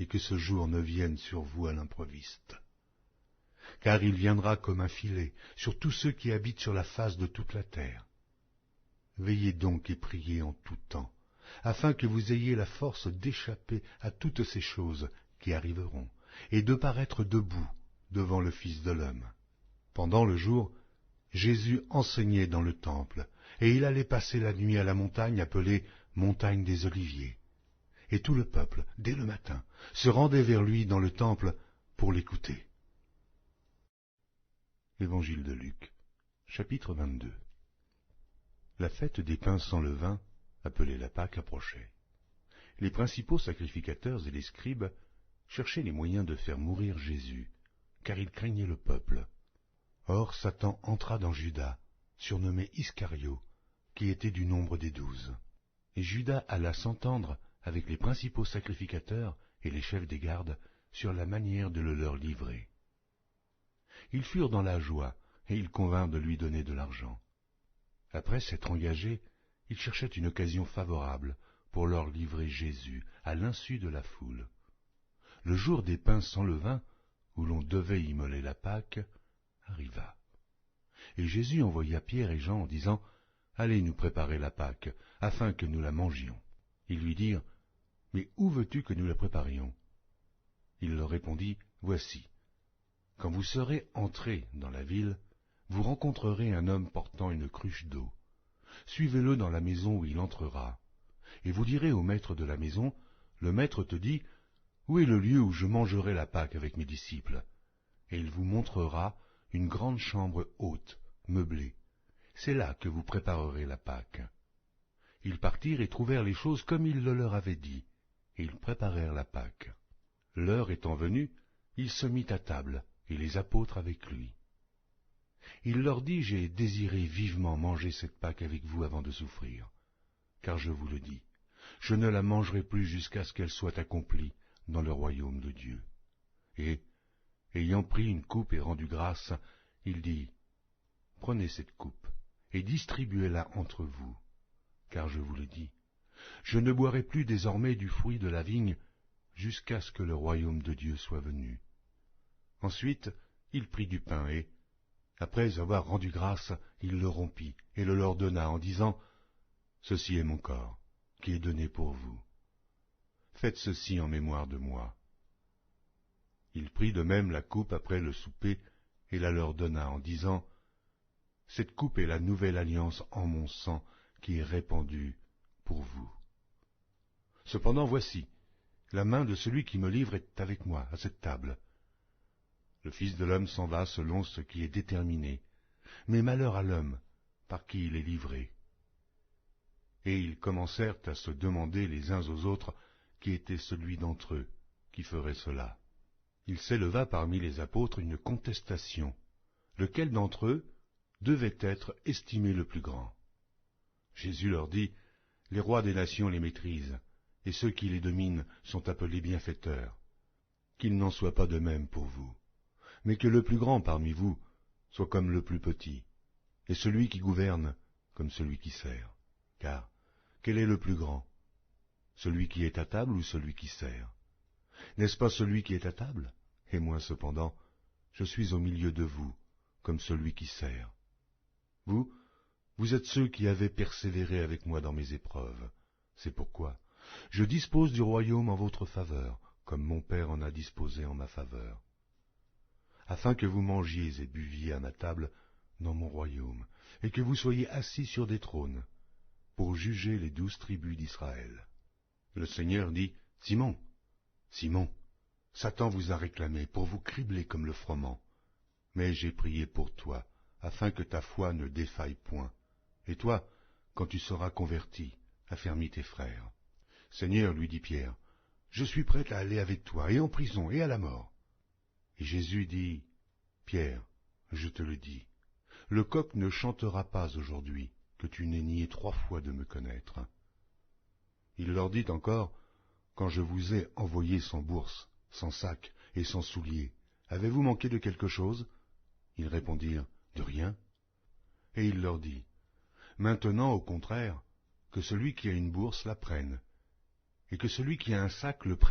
et que ce jour ne vienne sur vous à l'improviste. Car il viendra comme un filet sur tous ceux qui habitent sur la face de toute la terre. Veillez donc et priez en tout temps, afin que vous ayez la force d'échapper à toutes ces choses qui arriveront, et de paraître debout devant le Fils de l'homme. Pendant le jour, Jésus enseignait dans le temple, et il allait passer la nuit à la montagne appelée montagne des Oliviers. Et tout le peuple, dès le matin, se rendait vers lui dans le temple pour l'écouter. Évangile de Luc, chapitre 22. La fête des pains sans levain, appelée la Pâque, approchait. Les principaux sacrificateurs et les scribes cherchaient les moyens de faire mourir Jésus, car ils craignaient le peuple. Or Satan entra dans Judas, surnommé Iscario, qui était du nombre des 12. Et Judas alla s'entendre avec les principaux sacrificateurs et les chefs des gardes sur la manière de le leur livrer. Ils furent dans la joie, et ils convinrent de lui donner de l'argent. Après s'être engagés, ils cherchaient une occasion favorable pour leur livrer Jésus à l'insu de la foule. Le jour des pains sans levain, où l'on devait immoler la Pâque, arriva. Et Jésus envoya Pierre et Jean en disant « Allez nous préparer la Pâque, afin que nous la mangions. » Ils lui dirent « Mais où veux-tu que nous la préparions ?» Il leur répondit « Voici. Quand vous serez entrés dans la ville, vous rencontrerez un homme portant une cruche d'eau. Suivez-le dans la maison où il entrera. Et vous direz au maître de la maison, le maître te dit, où est le lieu où je mangerai la Pâque avec mes disciples? Et il vous montrera une grande chambre haute, meublée. C'est là que vous préparerez la Pâque. Ils partirent et trouvèrent les choses comme il le leur avait dit, et ils préparèrent la Pâque. L'heure étant venue, il se mit à table, et les apôtres avec lui. Il leur dit, j'ai désiré vivement manger cette Pâque avec vous avant de souffrir. Car je vous le dis, je ne la mangerai plus jusqu'à ce qu'elle soit accomplie dans le royaume de Dieu. Et, ayant pris une coupe et rendu grâce, il dit, prenez cette coupe et distribuez-la entre vous. Car je vous le dis, je ne boirai plus désormais du fruit de la vigne jusqu'à ce que le royaume de Dieu soit venu. Ensuite, il prit du pain et, après avoir rendu grâce, il le rompit et le leur donna en disant, « Ceci est mon corps, qui est donné pour vous. Faites ceci en mémoire de moi. » Il prit de même la coupe après le souper et la leur donna en disant, « Cette coupe est la nouvelle alliance en mon sang qui est répandue pour vous. Cependant voici, la main de celui qui me livre est avec moi à cette table. Le Fils de l'homme s'en va selon ce qui est déterminé, mais malheur à l'homme par qui il est livré. » Et ils commencèrent à se demander les uns aux autres qui était celui d'entre eux qui ferait cela. Il s'éleva parmi les apôtres une contestation, lequel d'entre eux devait être estimé le plus grand. Jésus leur dit, « Les rois des nations les maîtrisent, et ceux qui les dominent sont appelés bienfaiteurs. Qu'il n'en soit pas de même pour vous, mais que le plus grand parmi vous soit comme le plus petit, et celui qui gouverne comme celui qui sert. Car quel est le plus grand? Celui qui est à table ou celui qui sert? N'est-ce pas celui qui est à table? Et moi cependant, je suis au milieu de vous, comme celui qui sert. Vous êtes ceux qui avez persévéré avec moi dans mes épreuves. C'est pourquoi je dispose du royaume en votre faveur, comme mon Père en a disposé en ma faveur, afin que vous mangiez et buviez à ma table dans mon royaume, et que vous soyez assis sur des trônes, pour juger les 12 tribus d'Israël. » Le Seigneur dit, « Simon, Simon, Satan vous a réclamé pour vous cribler comme le froment. Mais j'ai prié pour toi, afin que ta foi ne défaille point. Et toi, quand tu seras converti, affermis tes frères. » « Seigneur, lui dit Pierre, je suis prêt à aller avec toi, et en prison, et à la mort. » Et Jésus dit, « Pierre, je te le dis, le coq ne chantera pas aujourd'hui, que tu n'aies nié 3 fois de me connaître. » Il leur dit encore, « Quand je vous ai envoyé sans bourse, sans sac et sans souliers, avez-vous manqué de quelque chose? » Ils répondirent, « De rien. » Et il leur dit, « Maintenant, au contraire, que celui qui a une bourse la prenne, et que celui qui a un sac le prenne